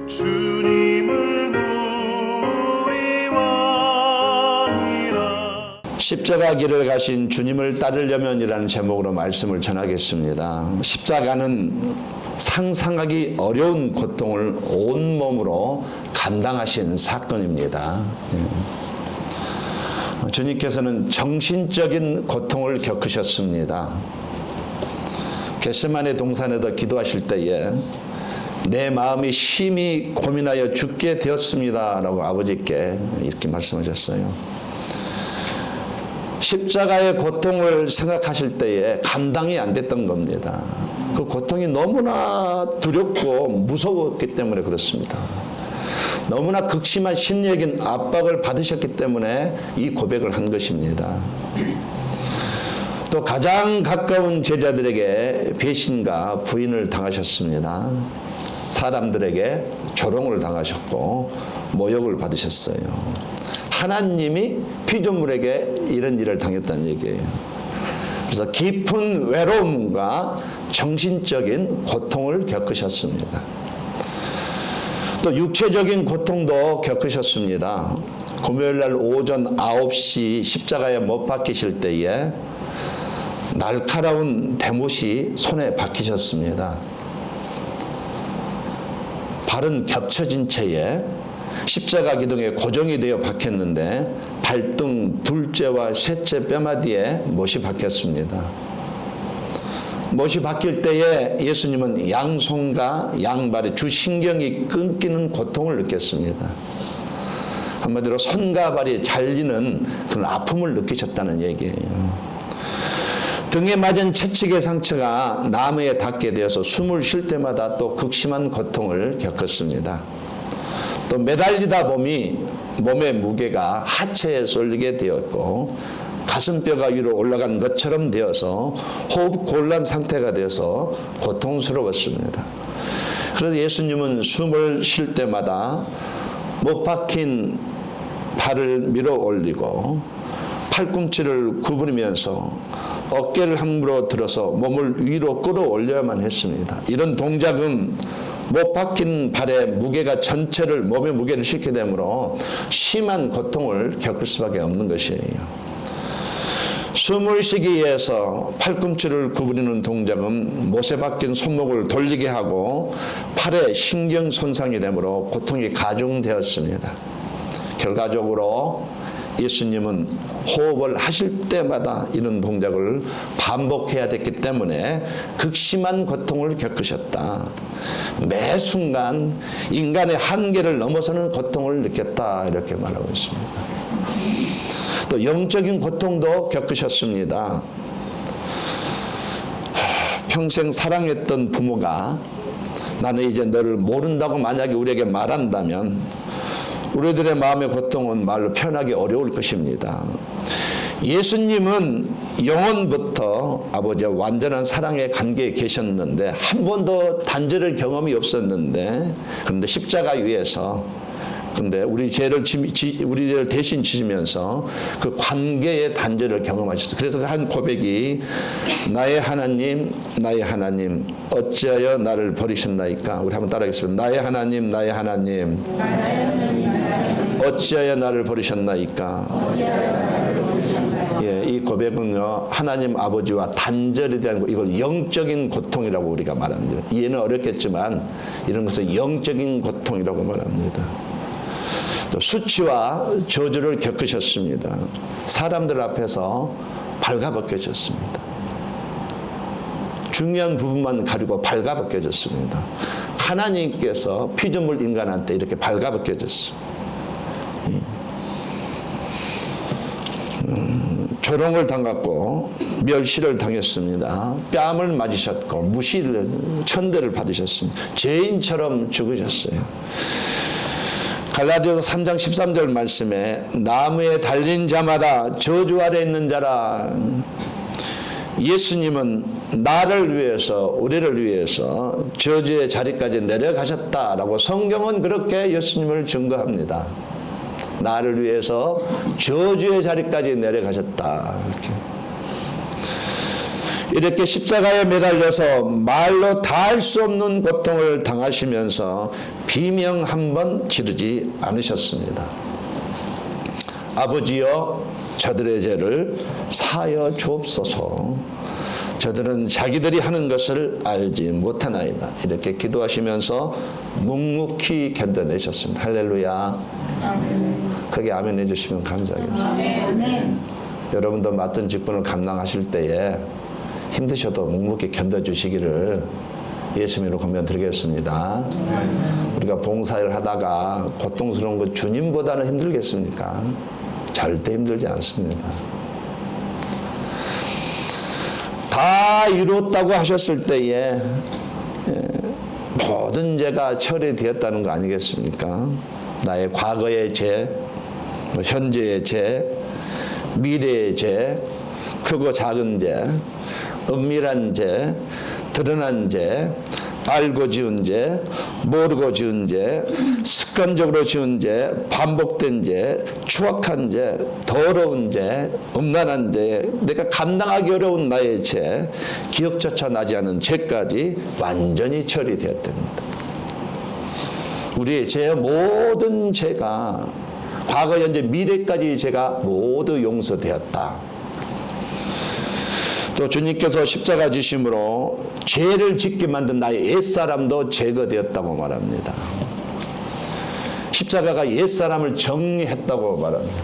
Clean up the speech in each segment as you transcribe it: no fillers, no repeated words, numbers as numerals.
주님은 우리와니라. 십자가 길을 가신 주님을 따르려면이라는 제목으로 말씀을 전하겠습니다. 십자가는 상상하기 어려운 고통을 온몸으로 감당하신 사건입니다. 주님께서는 정신적인 고통을 겪으셨습니다. 겟세마네 동산에서 기도하실 때에 내 마음이 심히 고민하여 죽게 되었습니다 라고 아버지께 이렇게 말씀하셨어요. 십자가의 고통을 생각하실 때에 감당이 안 됐던 겁니다. 그 고통이 너무나 두렵고 무서웠기 때문에 그렇습니다. 너무나 극심한 심리적인 압박을 받으셨기 때문에 이 고백을 한 것입니다. 또 가장 가까운 제자들에게 배신과 부인을 당하셨습니다. 사람들에게 조롱을 당하셨고 모욕을 받으셨어요. 하나님이 피조물에게 이런 일을 당했다는 얘기예요. 그래서 깊은 외로움과 정신적인 고통을 겪으셨습니다. 또 육체적인 고통도 겪으셨습니다. 금요일날 오전 9시 십자가에 못 박히실 때에 날카로운 대못이 손에 박히셨습니다. 발은 겹쳐진 채에 십자가 기둥에 고정이 되어 박혔는데 발등 둘째와 셋째 뼈마디에 못이 박혔습니다. 못이 박힐 때에 예수님은 양손과 양발의 주신경이 끊기는 고통을 느꼈습니다. 한마디로 손과 발이 잘리는 그런 아픔을 느끼셨다는 얘기예요. 등에 맞은 채찍의 상처가 나무에 닿게 되어서 숨을 쉴 때마다 또 극심한 고통을 겪었습니다. 또 매달리다 보니 몸의 무게가 하체에 쏠리게 되었고 가슴뼈가 위로 올라간 것처럼 되어서 호흡 곤란 상태가 되어서 고통스러웠습니다. 그래서 예수님은 숨을 쉴 때마다 못 박힌 발을 밀어 올리고 팔꿈치를 구부리면서 어깨를 함부로 들어서 몸을 위로 끌어올려야만 했습니다. 이런 동작은 못 박힌 발의 무게가 전체를 몸의 무게를 싣게 되므로 심한 고통을 겪을 수밖에 없는 것이에요. 숨을 쉬기 위해서 팔꿈치를 구부리는 동작은 못에 박힌 손목을 돌리게 하고 팔에 신경 손상이 되므로 고통이 가중되었습니다. 결과적으로 예수님은 호흡을 하실 때마다 이런 동작을 반복해야 됐기 때문에 극심한 고통을 겪으셨다. 매 순간 인간의 한계를 넘어서는 고통을 느꼈다. 이렇게 말하고 있습니다. 또 영적인 고통도 겪으셨습니다. 평생 사랑했던 부모가 나는 이제 너를 모른다고 만약에 우리에게 말한다면 우리들의 마음의 고통은 말로 표현하기 어려울 것입니다. 예수님은 영원부터 아버지와 완전한 사랑의 관계에 계셨는데 한 번도 단절의 경험이 없었는데 그런데 십자가 위에서 근데 우리를 대신 지시면서 그 관계의 단절을 경험하셨어요. 그래서 한 고백이 나의 하나님 어찌하여 나를 버리셨나이까. 우리 한번 따라하겠습니다. 나의 하나님 어찌하여 나를 버리셨나이까. 예, 이 고백은요 하나님 아버지와 단절에 대한 이걸 영적인 고통이라고 우리가 말합니다. 이해는 어렵겠지만 이런 것은 영적인 고통이라고 말합니다. 또 수치와 저주를 겪으셨습니다. 사람들 앞에서 발가벗겨졌습니다. 중요한 부분만 가리고 발가벗겨졌습니다. 하나님께서 피조물 인간한테 이렇게 발가벗겨졌습니다. 조롱을 당했고 멸시를 당했습니다. 뺨을 맞으셨고 무시를 천대를 받으셨습니다. 죄인처럼 죽으셨어요. 갈라디아서 3장 13절 말씀에 나무에 달린 자마다 저주 아래 있는 자라. 예수님은 나를 위해서 우리를 위해서 저주의 자리까지 내려가셨다라고 성경은 그렇게 예수님을 증거합니다. 나를 위해서 저주의 자리까지 내려가셨다. 이렇게. 이렇게 십자가에 매달려서 말로 다할 수 없는 고통을 당하시면서 비명 한 번 지르지 않으셨습니다. 아버지여, 저들의 죄를 사하여 주옵소서. 저들은 자기들이 하는 것을 알지 못하나이다. 이렇게 기도하시면서 묵묵히 견뎌내셨습니다. 할렐루야. 크게 아멘 해주시면 감사하겠습니다. 여러분도 맡은 직분을 감당하실 때에 힘드셔도 묵묵히 견뎌주시기를 예수님으로 권면드리겠습니다. 우리가 봉사를 하다가 고통스러운 것 주님보다는 힘들겠습니까? 절대 힘들지 않습니다. 다 이뤘다고 하셨을 때에 모든 죄가 처리되었다는 거 아니겠습니까? 나의 과거의 죄, 현재의 죄, 미래의 죄, 크고 작은 죄, 은밀한 죄, 드러난 죄, 알고 지은 죄, 모르고 지은 죄, 습관적으로 지은 죄, 반복된 죄, 추악한 죄, 더러운 죄, 음란한 죄, 내가 감당하기 어려운 나의 죄, 기억조차 나지 않은 죄까지 완전히 처리되었답니다. 우리의 죄, 모든 죄가 과거, 현재, 미래까지 죄가 모두 용서되었다. 또 주님께서 십자가 지심으로 죄를 짓게 만든 나의 옛사람도 제거되었다고 말합니다. 십자가가 옛사람을 정리했다고 말합니다.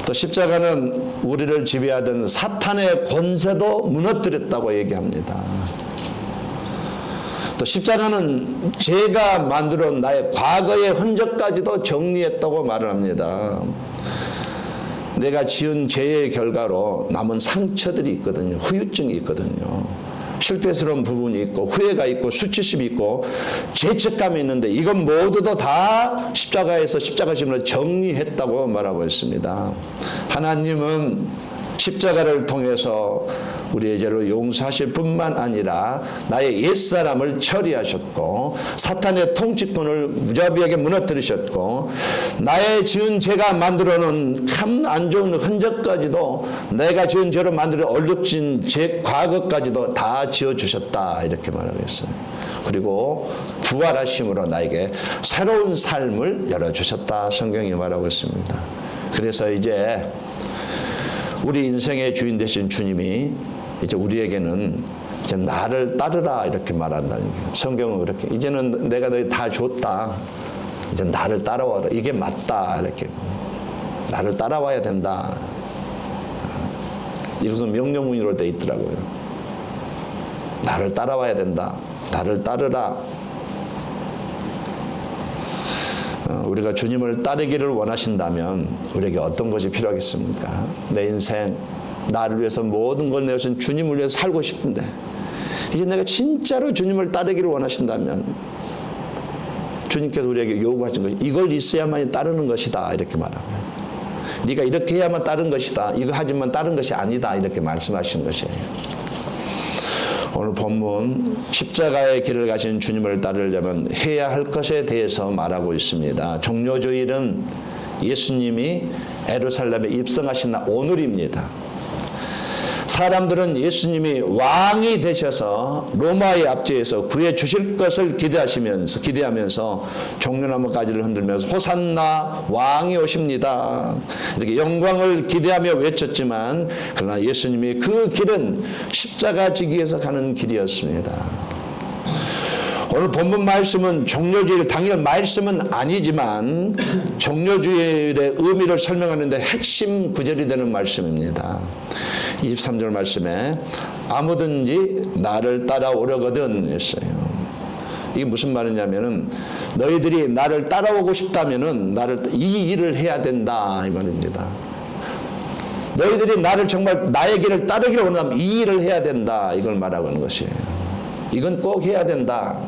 또 십자가는 우리를 지배하던 사탄의 권세도 무너뜨렸다고 얘기합니다. 또 십자가는 죄가 만들어 온 나의 과거의 흔적까지도 정리했다고 말을 합니다. 내가 지은 죄의 결과로 남은 상처들이 있거든요. 후유증이 있거든요. 실패스러운 부분이 있고 후회가 있고 수치심이 있고 죄책감이 있는데 이건 모두도 다 십자가에서 십자가심으로 정리했다고 말하고 있습니다. 하나님은 십자가를 통해서 우리의 죄를 용서하실 뿐만 아니라 나의 옛사람을 처리하셨고 사탄의 통치권을 무자비하게 무너뜨리셨고 나의 지은 죄가 만들어놓은 참 안 좋은 흔적까지도 내가 지은 죄로 만들어 얼룩진 죄 과거까지도 다 지어주셨다 이렇게 말하고 있어요. 그리고 부활하심으로 나에게 새로운 삶을 열어주셨다 성경이 말하고 있습니다. 그래서 이제 우리 인생의 주인 되신 주님이 이제 우리에게는 이제 나를 따르라 이렇게 말한다는 거예요. 성경은 그렇게 이제는 내가 너희 다 줬다. 이제 나를 따라와라. 이게 맞다 이렇게 나를 따라와야 된다. 이것은 명령문으로 돼 있더라고요. 나를 따라와야 된다. 나를 따르라. 우리가 주님을 따르기를 원하신다면 우리에게 어떤 것이 필요하겠습니까? 내 인생 나를 위해서 모든 걸 내어준 주님을 위해서 살고 싶은데 이제 내가 진짜로 주님을 따르기를 원하신다면 주님께서 우리에게 요구하신 것 이걸 있어야만 따르는 것이다 이렇게 말합니다. 네가 이렇게 해야만 따르는 것이다. 이거 하지만 따르는 것이 아니다 이렇게 말씀하신 것이에요. 오늘 본문 십자가의 길을 가신 주님을 따르려면 해야 할 것에 대해서 말하고 있습니다. 종료주일은 예수님이 예루살렘에 입성하신 날 오늘입니다. 사람들은 예수님이 왕이 되셔서 로마의 압제에서 구해 주실 것을 기대하면서 종려나무 가지를 흔들면서 호산나 왕이 오십니다. 이렇게 영광을 기대하며 외쳤지만 그러나 예수님이 그 길은 십자가 지기에서 가는 길이었습니다. 오늘 본문 말씀은 종료주일 당일 말씀은 아니지만 종료주일의 의미를 설명하는데 핵심 구절이 되는 말씀입니다. 23절 말씀에 아무든지 나를 따라오려거든 했어요. 이게 무슨 말이냐면은 너희들이 나를 따라오고 싶다면은 이 일을 해야 된다 이 말입니다. 너희들이 나를 정말 나의 길을 따르기를 원하면 이 일을 해야 된다 이걸 말하고 있는 것이에요. 이건 꼭 해야 된다.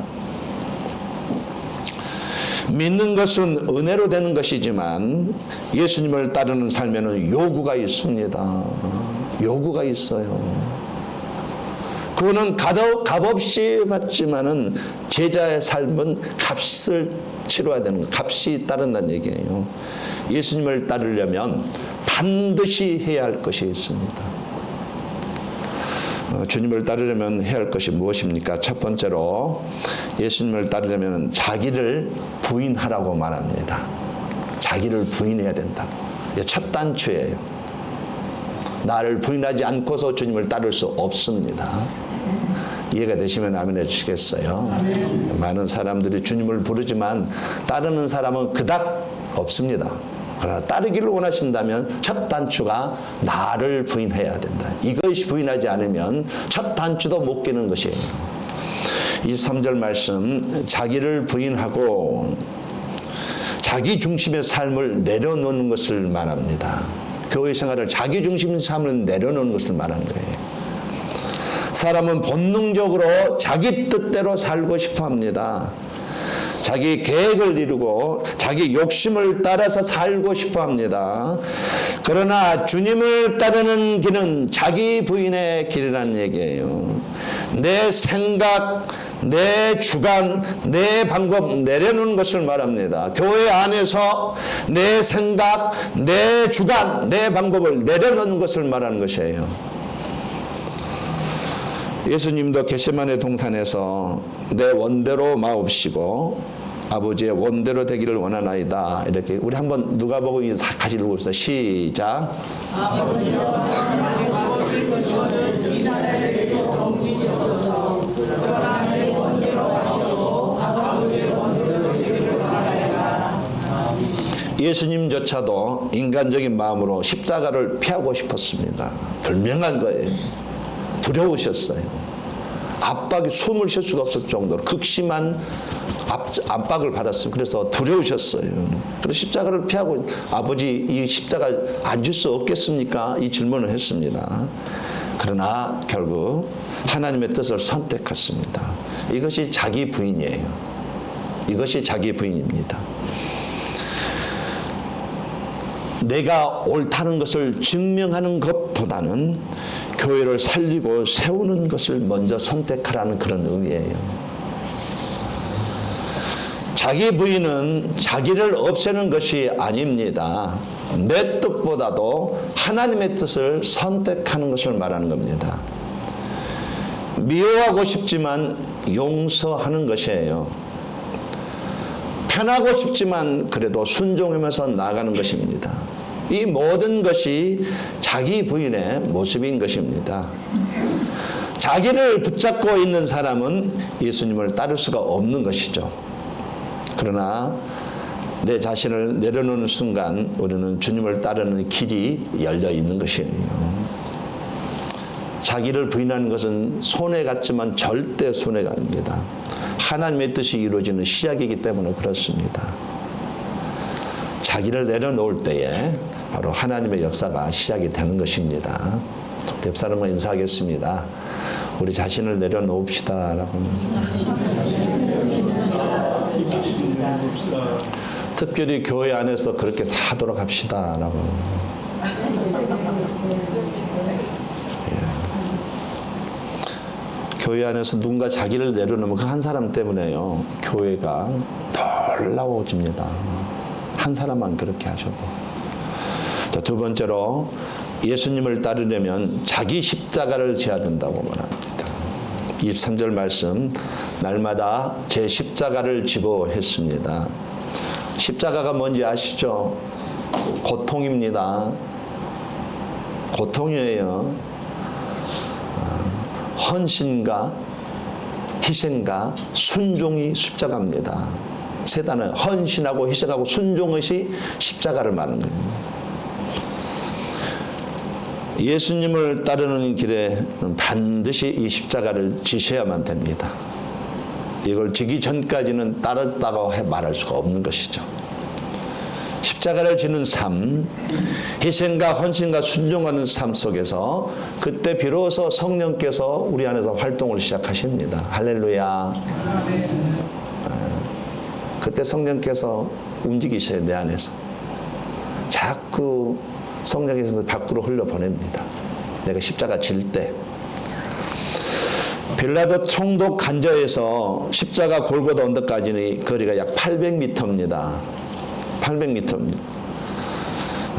믿는 것은 은혜로 되는 것이지만 예수님을 따르는 삶에는 요구가 있습니다. 요구가 있어요. 그거는 값없이 받지만은 제자의 삶은 값을 치러야 되는 거, 값이 따른다는 얘기예요. 예수님을 따르려면 반드시 해야 할 것이 있습니다. 주님을 따르려면 해야 할 것이 무엇입니까? 첫 번째로 예수님을 따르려면 자기를 부인하라고 말합니다. 자기를 부인해야 된다. 이게 첫 단추예요. 나를 부인하지 않고서 주님을 따를 수 없습니다. 이해가 되시면 아멘 해주시겠어요? 아멘. 많은 사람들이 주님을 부르지만 따르는 사람은 그닥 없습니다. 그러나 따르기를 원하신다면 첫 단추가 나를 부인해야 된다. 이것이 부인하지 않으면 첫 단추도 못 깨는 것이에요. 23절 말씀, 자기를 부인하고 자기 중심의 삶을 내려놓는 것을 말합니다. 교회 생활을 자기 중심의 삶을 내려놓는 것을 말하는 거예요. 사람은 본능적으로 자기 뜻대로 살고 싶어 합니다. 자기 계획을 이루고 자기 욕심을 따라서 살고 싶어 합니다. 그러나 주님을 따르는 길은 자기 부인의 길이라는 얘기예요. 내 생각, 내 주관, 내 방법 내려놓는 것을 말합니다. 교회 안에서 내 생각, 내 주관, 내 방법을 내려놓는 것을 말하는 것이에요. 예수님도 겟세마네 동산에서 내 원대로 마옵시고 아버지의 원대로 되기를 원하나이다. 이렇게 우리 한번 누가복음 4까지 읽어봅시다. 시작. 예수님조차도 인간적인 마음으로 십자가를 피하고 싶었습니다. 분명한 거예요. 두려우셨어요. 압박이 숨을 쉴 수가 없을 정도로 극심한 압박을 받았어요. 그래서 두려우셨어요. 그래서 십자가를 피하고 아버지 이 십자가 안 줄 수 없겠습니까? 이 질문을 했습니다. 그러나 결국 하나님의 뜻을 선택했습니다. 이것이 자기 부인이에요. 이것이 자기 부인입니다. 내가 옳다는 것을 증명하는 것보다는 교회를 살리고 세우는 것을 먼저 선택하라는 그런 의미예요. 자기 부인은 자기를 없애는 것이 아닙니다. 내 뜻보다도 하나님의 뜻을 선택하는 것을 말하는 겁니다. 미워하고 싶지만 용서하는 것이에요. 편하고 싶지만 그래도 순종하면서 나아가는 것입니다. 이 모든 것이 자기 부인의 모습인 것입니다. 자기를 붙잡고 있는 사람은 예수님을 따를 수가 없는 것이죠. 그러나 내 자신을 내려놓는 순간 우리는 주님을 따르는 길이 열려 있는 것이에요. 자기를 부인하는 것은 손해 같지만 절대 손해가 아닙니다. 하나님의 뜻이 이루어지는 시작이기 때문에 그렇습니다. 자기를 내려놓을 때에 바로 하나님의 역사가 시작이 되는 것입니다. 옆 사람과 인사하겠습니다. 우리 자신을 내려놓읍시다 라고. 특별히 교회 안에서 그렇게 하도록 합시다 라고. 교회 안에서 누군가 자기를 내려놓으면 그 한 사람 때문에요. 교회가 놀라워집니다. 한 사람만 그렇게 하셔도. 자, 두 번째로 예수님을 따르려면 자기 십자가를 져야 된다고 말합니다. 23절 말씀, 날마다 제 십자가를 지고 했습니다. 십자가가 뭔지 아시죠? 고통입니다. 고통이에요. 헌신과 희생과 순종이 십자가입니다. 세 단어, 헌신하고 희생하고 순종의 십자가를 말하는 겁니다. 예수님을 따르는 길에 반드시 이 십자가를 지셔야만 됩니다. 이걸 지기 전까지는 따랐다고 말할 수가 없는 것이죠. 십자가를 지는 삶, 희생과 헌신과 순종하는 삶 속에서 그때 비로소 성령께서 우리 안에서 활동을 시작하십니다. 할렐루야. 그때 성령께서 움직이셔요. 내 안에서. 자꾸 성령께서 밖으로 흘려보냅니다. 내가 십자가 질 때. 빌라도 총독 간저에서 십자가 골고다 언덕까지는 거리가 약 800m입니다. 800m입니다.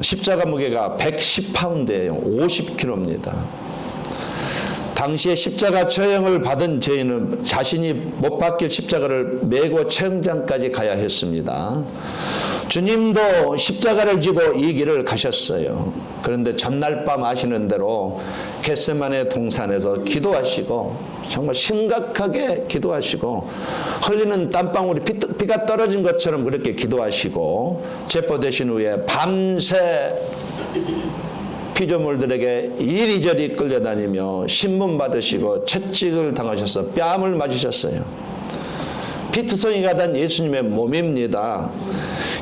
십자가 무게가 110파운드예요. 50kg입니다. 당시에 십자가 처형을 받은 죄인은 자신이 못 박힐 십자가를 메고 처형장까지 가야 했습니다. 주님도 십자가를 지고 이 길을 가셨어요. 그런데 전날 밤 아시는 대로 겟세마네 동산에서 기도하시고 정말 심각하게 기도하시고 흘리는 땀방울이 비가 떨어진 것처럼 그렇게 기도하시고 체포되신 후에 밤새 피조물들에게 이리저리 끌려다니며 신문 받으시고 채찍을 당하셔서 뺨을 맞으셨어요. 피투성이가 된 예수님의 몸입니다.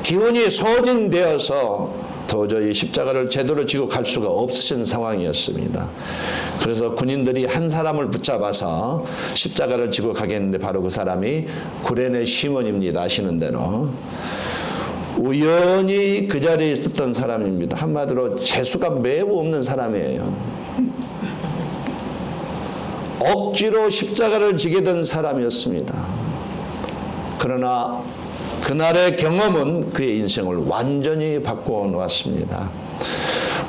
기운이 소진되어서 도저히 십자가를 제대로 지고 갈 수가 없으신 상황이었습니다. 그래서 군인들이 한 사람을 붙잡아서 십자가를 지고 가겠는데 바로 그 사람이 구레네 시몬입니다. 아시는 대로. 우연히 그 자리에 있었던 사람입니다. 한마디로 재수가 매우 없는 사람이에요. 억지로 십자가를 지게 된 사람이었습니다. 그러나 그날의 경험은 그의 인생을 완전히 바꿔 놓았습니다.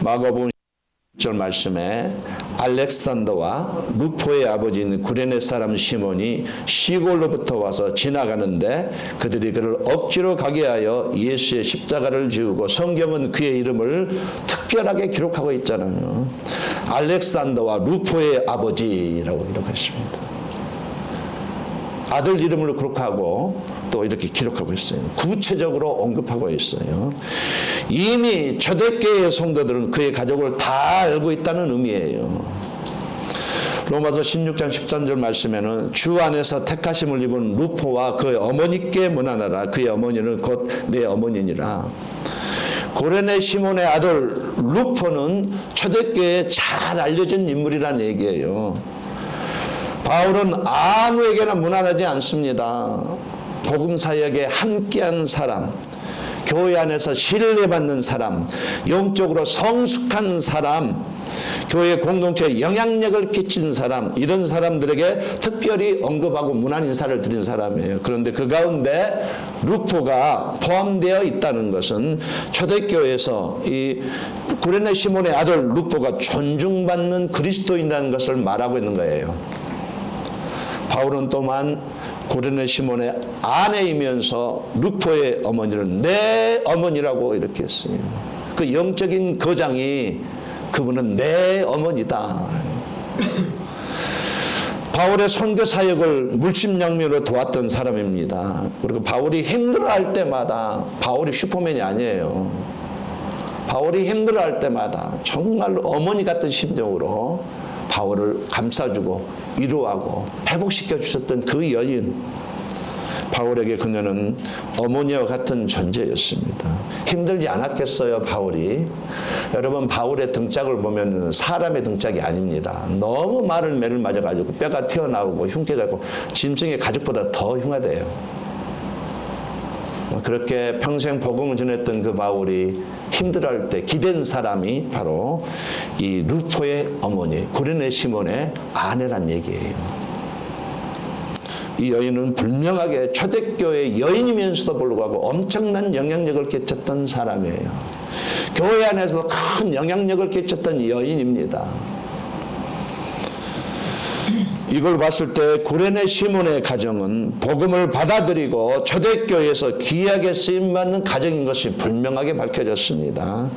마가복음 10절 말씀에 알렉산더와 루포의 아버지인 구레네 사람 시몬이 시골로부터 와서 지나가는데 그들이 그를 억지로 가게 하여 예수의 십자가를 지우고 성경은 그의 이름을 특별하게 기록하고 있잖아요. 알렉산더와 루포의 아버지라고 기록했습니다. 아들 이름을 기록하고 또 이렇게 기록하고 있어요. 구체적으로 언급하고 있어요. 이미 초대교회의 성도들은 그의 가족을 다 알고 있다는 의미예요. 로마서 16장 13절 말씀에는 주 안에서 택하심을 입은 루포와 그의 어머니께 문안하라. 그의 어머니는 곧 내 어머니니라. 구레네 시몬의 아들 루포는 초대교회에 잘 알려진 인물이라는 얘기예요. 바울은 아무에게나 문안하지 않습니다. 복음 사역에 함께한 사람, 교회 안에서 신뢰받는 사람, 영적으로 성숙한 사람, 교회 공동체에 영향력을 끼친 사람, 이런 사람들에게 특별히 언급하고 문안 인사를 드린 사람이에요. 그런데 그 가운데 루포가 포함되어 있다는 것은 초대교회에서 이 구레네 시몬의 아들 루포가 존중받는 그리스도인이라는 것을 말하고 있는 거예요. 바울은 또한 구레네 시몬의 아내이면서 루포의 어머니를 내 어머니라고 이렇게 했어요. 그 영적인 거장이 그분은 내 어머니다. 바울의 선교 사역을 물심양면으로 도왔던 사람입니다. 그리고 바울이 힘들어할 때마다, 바울이 슈퍼맨이 아니에요. 바울이 힘들어할 때마다 정말 어머니 같은 심정으로 바울을 감싸주고 위로하고 회복시켜 주셨던 그 여인, 바울에게 그녀는 어머니와 같은 존재였습니다. 힘들지 않았겠어요, 바울이? 여러분, 바울의 등짝을 보면 사람의 등짝이 아닙니다. 너무 말을 매를 맞아가지고 뼈가 튀어나오고 흉터가고 짐승의 가죽보다 더 흉하대요. 그렇게 평생 복음을 전했던 그 바울이 힘들어할 때 기댄 사람이 바로 이 루포의 어머니 구레네 시몬의 아내란 얘기예요. 이 여인은 분명하게 초대교회 여인이면서도 불구하고 엄청난 영향력을 끼쳤던 사람이에요. 교회 안에서 큰 영향력을 끼쳤던 여인입니다. 이걸 봤을 때 구레네 시몬의 가정은 복음을 받아들이고 초대교회에서 귀하게 쓰임받는 가정인 것이 분명하게 밝혀졌습니다.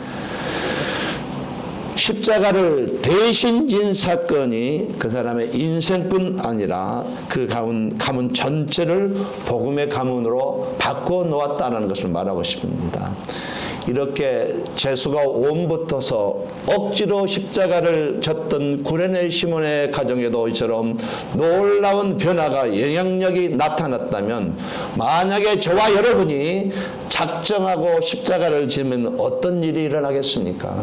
십자가를 대신 진 사건이 그 사람의 인생뿐 아니라 그 가문 전체를 복음의 가문으로 바꿔놓았다는 것을 말하고 싶습니다. 이렇게 재수가 옴붙어서 억지로 십자가를 졌던 구레네 시몬의 가정에도 이처럼 놀라운 변화가 영향력이 나타났다면, 만약에 저와 여러분이 작정하고 십자가를 지면 어떤 일이 일어나겠습니까?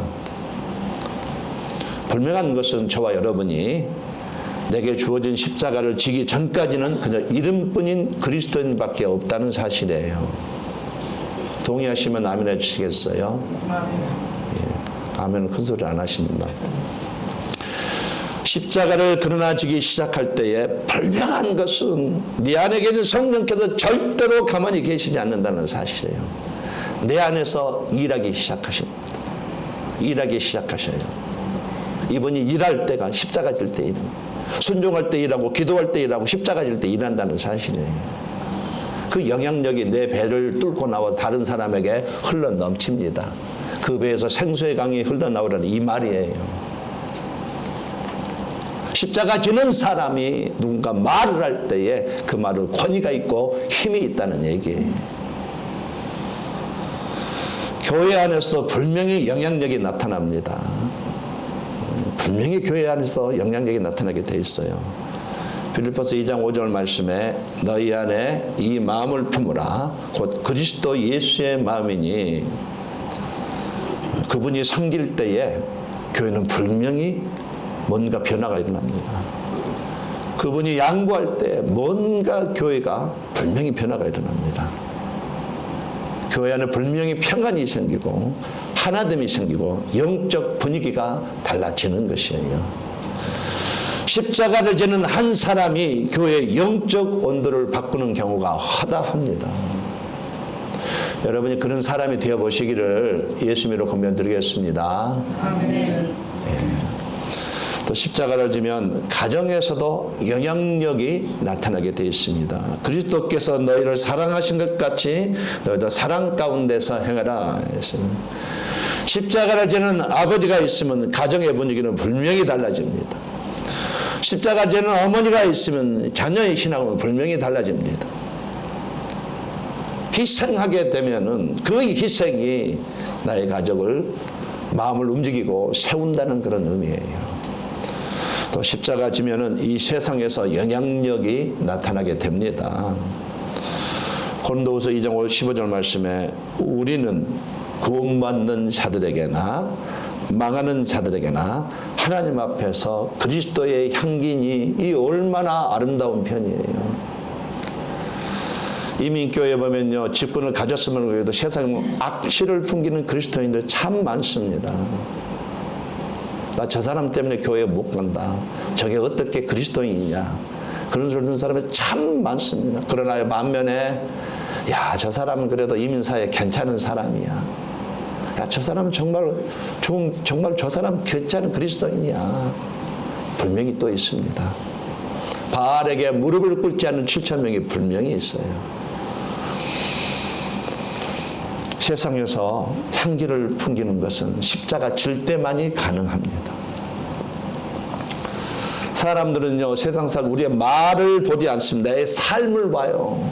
분명한 것은 저와 여러분이 내게 주어진 십자가를 지기 전까지는 그저 이름뿐인 그리스도인밖에 없다는 사실이에요. 동의하시면 아멘 해주시겠어요? 예, 아멘은 큰 소리 안 하십니다. 십자가를 그러나 지기 시작할 때에 분명한 것은 네 안에 계신 성령께서 절대로 가만히 계시지 않는다는 사실이에요. 내 안에서 일하기 시작하십니다. 일하기 시작하셔요. 이분이 일할 때가 십자가 질 때입니다. 순종할 때 일하고 기도할 때 일하고 십자가 질 때 일한다는 사실이에요. 그 영향력이 내 배를 뚫고 나와 다른 사람에게 흘러 넘칩니다. 그 배에서 생수의 강이 흘러나오라는 이 말이에요. 십자가 지는 사람이 누군가 말을 할 때에 그 말은 권위가 있고 힘이 있다는 얘기예요. 교회 안에서도 분명히 영향력이 나타납니다. 분명히 교회 안에서 영향력이 나타나게 돼 있어요. 빌립보서 2장 5절 말씀에 너희 안에 이 마음을 품으라 곧 그리스도 예수의 마음이니, 그분이 섬길 때에 교회는 분명히 뭔가 변화가 일어납니다. 그분이 양보할 때 뭔가 교회가 분명히 변화가 일어납니다. 교회 안에 분명히 평안이 생기고 하나됨이 생기고 영적 분위기가 달라지는 것이에요. 십자가를 지는 한 사람이 교회의 영적 온도를 바꾸는 경우가 허다합니다. 여러분이 그런 사람이 되어보시기를 예수님으로 권면드리겠습니다. 아멘. 또 십자가를 지면 가정에서도 영향력이 나타나게 되어 있습니다. 그리스도께서 너희를 사랑하신 것 같이 너희도 사랑 가운데서 행하라 했습니다. 십자가를 지는 아버지가 있으면 가정의 분위기는 분명히 달라집니다. 십자가 지는 어머니가 있으면 자녀의 신앙은 분명히 달라집니다. 희생하게 되면은 그 희생이 나의 가족을 마음을 움직이고 세운다는 그런 의미예요. 또 십자가 지면은 이 세상에서 영향력이 나타나게 됩니다. 고린도후서 2장 15절 말씀에 우리는 구원받는 자들에게나 망하는 자들에게나 하나님 앞에서 그리스도의 향기니 이 얼마나 아름다운 편이에요. 이미 교회에 보면요, 직분을 가졌으면 그래도 세상에 악취를 풍기는 그리스도인들 참 많습니다. 나 저 사람 때문에 교회에 못 간다. 저게 어떻게 그리스도인이냐. 그런 소리 듣는 사람이 참 많습니다. 그러나 반면에 야, 저 사람은 그래도 이민사에 괜찮은 사람이야. 야, 저 사람은 정말 저 사람 괜찮은 그리스도인이야. 분명히 또 있습니다. 바알에게 무릎을 꿇지 않는 7,000명이 분명히 있어요. 세상에서 향기를 풍기는 것은 십자가 질 때만이 가능합니다. 사람들은요, 세상 사람 우리의 말을 보지 않습니다. 내 삶을 봐요.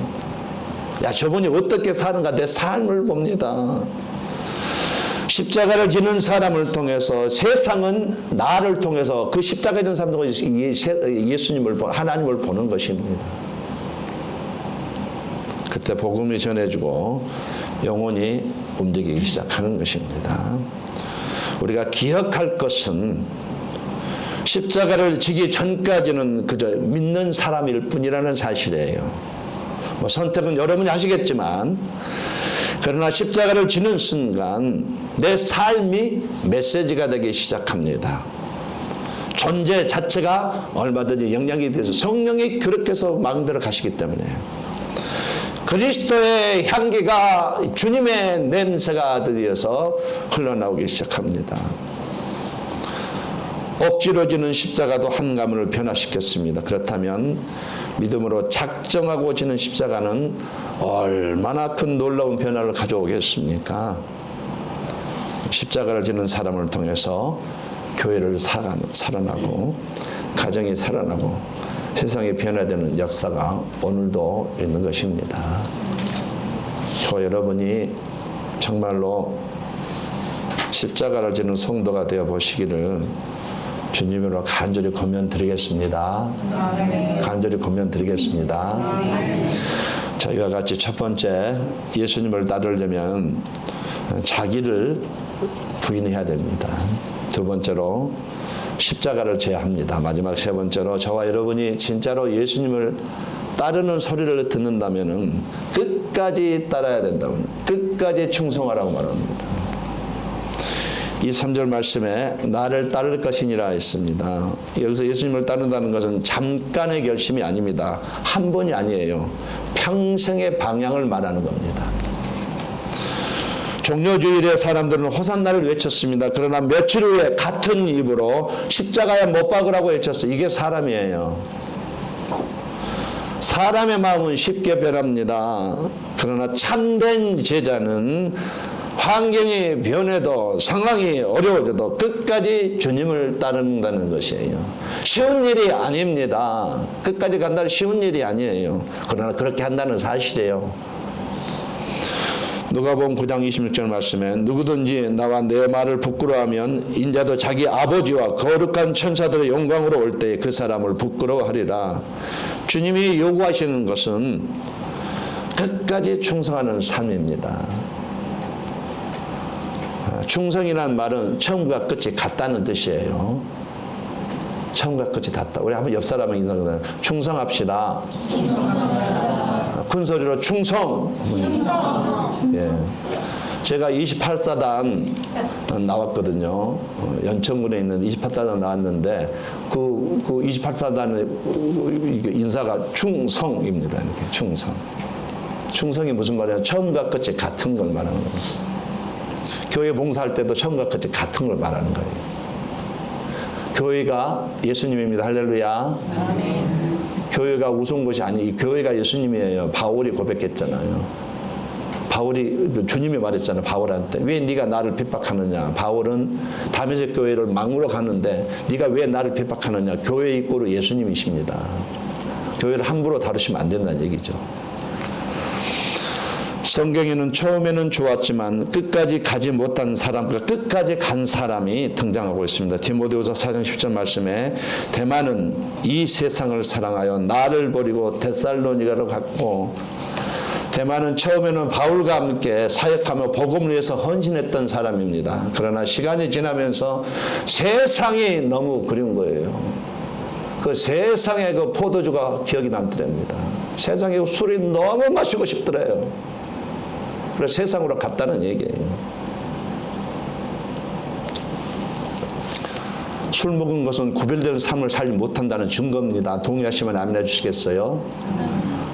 야, 저분이 어떻게 사는가 내 삶을 봅니다. 십자가를 지는 사람을 통해서 세상은 나를 통해서 그 십자가 지는 사람을 통해서 예수님을 하나님을 보는 것입니다. 그때 복음이 전해지고 영혼이 움직이기 시작하는 것입니다. 우리가 기억할 것은 십자가를 지기 전까지는 그저 믿는 사람일 뿐이라는 사실이에요. 뭐 선택은 여러분이 하시겠지만, 그러나 십자가를 지는 순간 내 삶이 메시지가 되기 시작합니다. 존재 자체가 얼마든지 영향이 돼서 성령이 그렇게 해서 마음대로 가시기 때문에 그리스도의 향기가 주님의 냄새가 되어서 흘러나오기 시작합니다. 억지로 지는 십자가도 한 가문을 변화시켰습니다. 그렇다면 믿음으로 작정하고 지는 십자가는 얼마나 큰 놀라운 변화를 가져오겠습니까? 십자가를 지는 사람을 통해서 교회를 살아나고 가정이 살아나고 세상이 변화되는 역사가 오늘도 있는 것입니다. 저 여러분이 정말로 십자가를 지는 성도가 되어 보시기를 주님으로 간절히 권면드리겠습니다. 간절히 권면드리겠습니다. 저희가 같이 첫 번째 예수님을 따르려면 자기를 부인해야 됩니다. 두 번째로 십자가를 져야 합니다. 마지막 세 번째로 저와 여러분이 진짜로 예수님을 따르는 소리를 듣는다면 끝까지 따라야 된다고, 끝까지 충성하라고 말합니다. 23절 말씀에 나를 따를 것이니라 했습니다. 여기서 예수님을 따른다는 것은 잠깐의 결심이 아닙니다. 한 번이 아니에요. 평생의 방향을 말하는 겁니다. 종려주일의 사람들은 호산나를 외쳤습니다. 그러나 며칠 후에 같은 입으로 십자가에 못 박으라고 외쳤어요. 이게 사람이에요. 사람의 마음은 쉽게 변합니다. 그러나 참된 제자는 환경이 변해도 상황이 어려워져도 끝까지 주님을 따른다는 것이에요. 쉬운 일이 아닙니다. 끝까지 간다는 쉬운 일이 아니에요. 그러나 그렇게 한다는 사실이에요. 누가복음 9장 26절 말씀에 누구든지 나와 내 말을 부끄러워하면 인자도 자기 아버지와 거룩한 천사들의 영광으로 올 때에 그 사람을 부끄러워하리라. 주님이 요구하시는 것은 끝까지 충성하는 삶입니다. 충성이라는 말은 처음과 끝이 같다는 뜻이에요. 처음과 끝이 같다. 우리 한번 옆 사람을 인사하면 충성합시다. 큰 소리로 충성. 예. 제가 28사단 나왔거든요. 연천군에 있는 28사단 나왔는데 그 28사단의 인사가 충성입니다. 이렇게 충성. 충성이 무슨 말이에요? 처음과 끝이 같은 걸 말하는 거예요. 교회 봉사할 때도 처음과 끝이 같은 걸 말하는 거예요. 교회가 예수님입니다. 할렐루야. 아멘. 교회가 우스운 것이 아니, 교회가 예수님이에요. 바울이 고백했잖아요. 바울이 주님이 말했잖아요. 바울한테 왜 네가 나를 핍박하느냐. 바울은 다메섹 교회를 막으러 가는데 네가 왜 나를 핍박하느냐. 교회 입구로 예수님이십니다. 교회를 함부로 다루시면 안 된다는 얘기죠. 성경에는 처음에는 좋았지만 끝까지 가지 못한 사람, 그러니까 끝까지 간 사람이 등장하고 있습니다. 디모데후서 4장 10절 말씀에 대만은 이 세상을 사랑하여 나를 버리고 데살로니가로 갔고, 대만은 처음에는 바울과 함께 사역하며 복음을 위해서 헌신했던 사람입니다. 그러나 시간이 지나면서 세상이 너무 그리운 거예요. 그 세상의 그 포도주가 기억이 남더랍니다. 세상에 술이 너무 마시고 싶더래요. 그래서 세상으로 갔다는 얘기예요. 술 먹은 것은 구별되는 삶을 살지 못한다는 증거입니다. 동의하시면 아멘 해주시겠어요?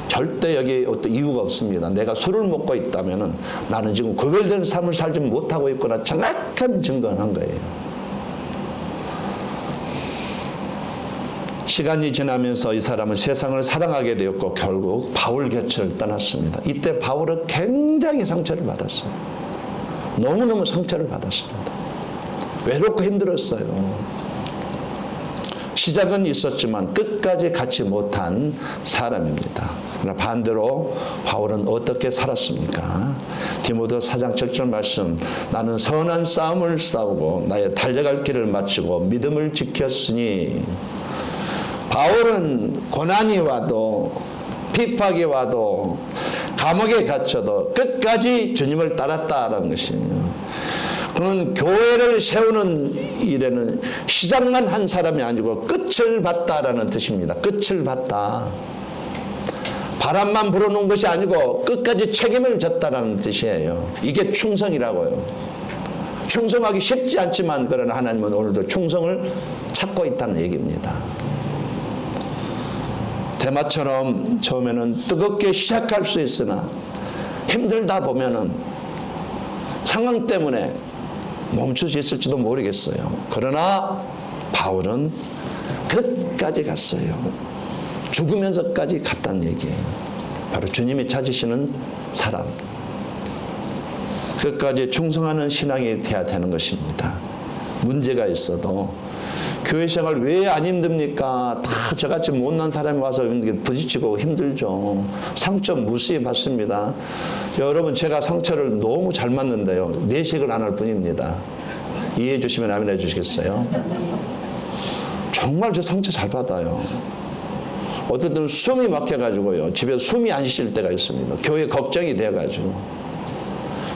절대 여기 어떤 이유가 없습니다. 내가 술을 먹고 있다면 나는 지금 구별되는 삶을 살지 못하고 있거나 정확한 증거는 한 거예요. 시간이 지나면서 이 사람은 세상을 사랑하게 되었고 결국 바울 곁을 떠났습니다. 이때 바울은 굉장히 상처를 받았어요. 너무너무 상처를 받았습니다. 외롭고 힘들었어요. 시작은 있었지만 끝까지 갖지 못한 사람입니다. 그러나 반대로 바울은 어떻게 살았습니까? 디모데후서 4장 7절 말씀, 나는 선한 싸움을 싸우고 나의 달려갈 길을 마치고 믿음을 지켰으니. 바울은 고난이 와도 핍박이 와도 감옥에 갇혀도 끝까지 주님을 따랐다라는 것이에요. 그는 교회를 세우는 일에는 시작만 한 사람이 아니고 끝을 봤다라는 뜻입니다. 끝을 봤다. 바람만 불어놓은 것이 아니고 끝까지 책임을 졌다라는 뜻이에요. 이게 충성이라고요. 충성하기 쉽지 않지만 그러나 하나님은 오늘도 충성을 찾고 있다는 얘기입니다. 대마처럼 처음에는 뜨겁게 시작할 수 있으나 힘들다 보면은 상황 때문에 멈출 수 있을지도 모르겠어요. 그러나 바울은 끝까지 갔어요. 죽으면서까지 갔다는 얘기예요. 바로 주님이 찾으시는 사람. 끝까지 충성하는 신앙이 돼야 되는 것입니다. 문제가 있어도 교회 생활 왜 안 힘듭니까? 다 저같이 못난 사람이 와서 부딪히고 힘들죠. 상처 무수히 받습니다. 여러분, 제가 상처를 너무 잘 맞는데요. 내식을 안 할 뿐입니다. 이해해 주시면 아멘 해 주시겠어요? 정말 저 상처 잘 받아요. 어떨 때는 숨이 막혀가지고요. 집에서 숨이 안 쉴 때가 있습니다. 교회 걱정이 돼가지고.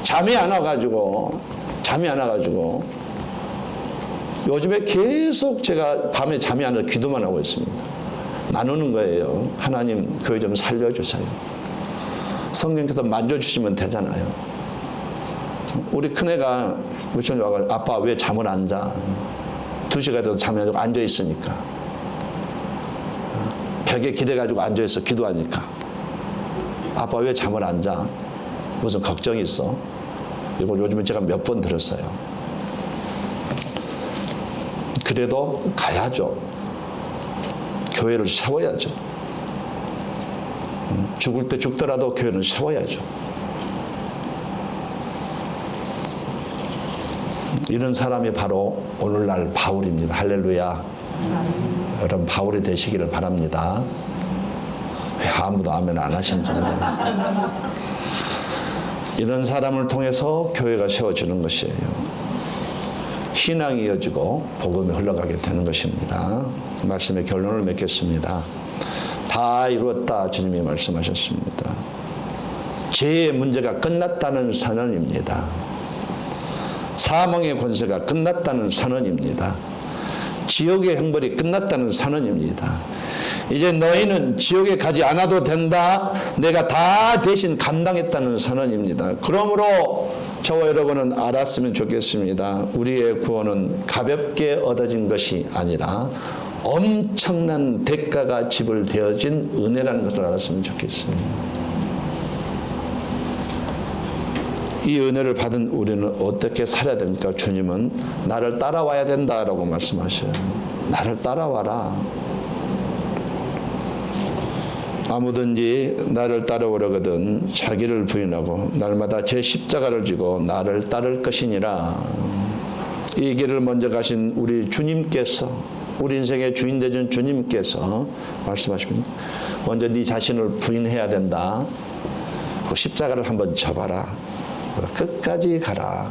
잠이 안 와가지고. 요즘에 계속 제가 밤에 잠이 안 와서 기도만 하고 있습니다. 나누는 거예요. 하나님, 교회 좀 살려주세요. 성령께서 만져주시면 되잖아요. 우리 큰애가 무슨 와가 아빠 왜 잠을 안 자? 2시가 돼도 잠이 안 자고 앉아있으니까. 벽에 기대가지고 앉아있어, 기도하니까. 아빠 왜 잠을 안 자? 무슨 걱정이 있어? 이걸 요즘에 제가 몇 번 들었어요. 그래도 가야죠. 교회를 세워야죠. 죽을 때 죽더라도 교회는 세워야죠. 이런 사람이 바로 오늘날 바울입니다. 할렐루야. 여러분 바울이 되시기를 바랍니다. 왜 아무도 아멘 안 하시는지 모르겠어요. 이런 사람을 통해서 교회가 세워지는 것이에요. 신앙이 이어지고 복음이 흘러가게 되는 것입니다. 말씀의 결론을 맺겠습니다. 다 이루었다 주님이 말씀하셨습니다. 죄의 문제가 끝났다는 선언입니다. 사망의 권세가 끝났다는 선언입니다. 지옥의 형벌이 끝났다는 선언입니다. 이제 너희는 지옥에 가지 않아도 된다. 내가 다 대신 감당했다는 선언입니다. 그러므로 저와 여러분은 알았으면 좋겠습니다. 우리의 구원은 가볍게 얻어진 것이 아니라 엄청난 대가가 지불되어진 은혜라는 것을 알았으면 좋겠습니다. 이 은혜를 받은 우리는 어떻게 살아야 됩니까? 주님은 나를 따라와야 된다라고 말씀하셔요. 나를 따라와라. 아무든지 나를 따라오려거든 자기를 부인하고 날마다 제 십자가를 지고 나를 따를 것이니라. 이 길을 먼저 가신 우리 주님께서, 우리 인생의 주인 되신 주님께서 말씀하십니다. 먼저 네 자신을 부인해야 된다. 그 십자가를 한번 져봐라. 끝까지 가라.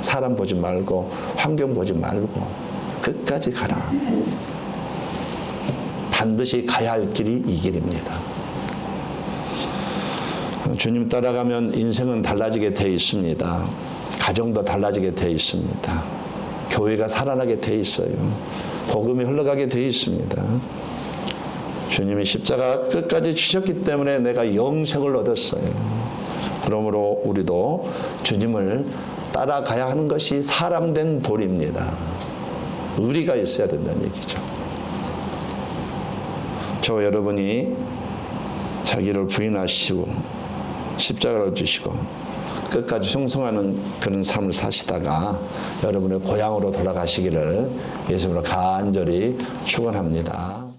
사람 보지 말고 환경 보지 말고 끝까지 가라. 반드시 가야 할 길이 이 길입니다. 주님 따라가면 인생은 달라지게 돼 있습니다. 가정도 달라지게 돼 있습니다. 교회가 살아나게 돼 있어요. 복음이 흘러가게 돼 있습니다. 주님이 십자가 끝까지 지셨기 때문에 내가 영생을 얻었어요. 그러므로 우리도 주님을 따라가야 하는 것이 사람된 도리입니다. 의리가 있어야 된다는 얘기죠. 저와 여러분이 자기를 부인하시고 십자가를 지시고 끝까지 충성하는 그런 삶을 사시다가 여러분의 고향으로 돌아가시기를 예수님으로 간절히 축원합니다.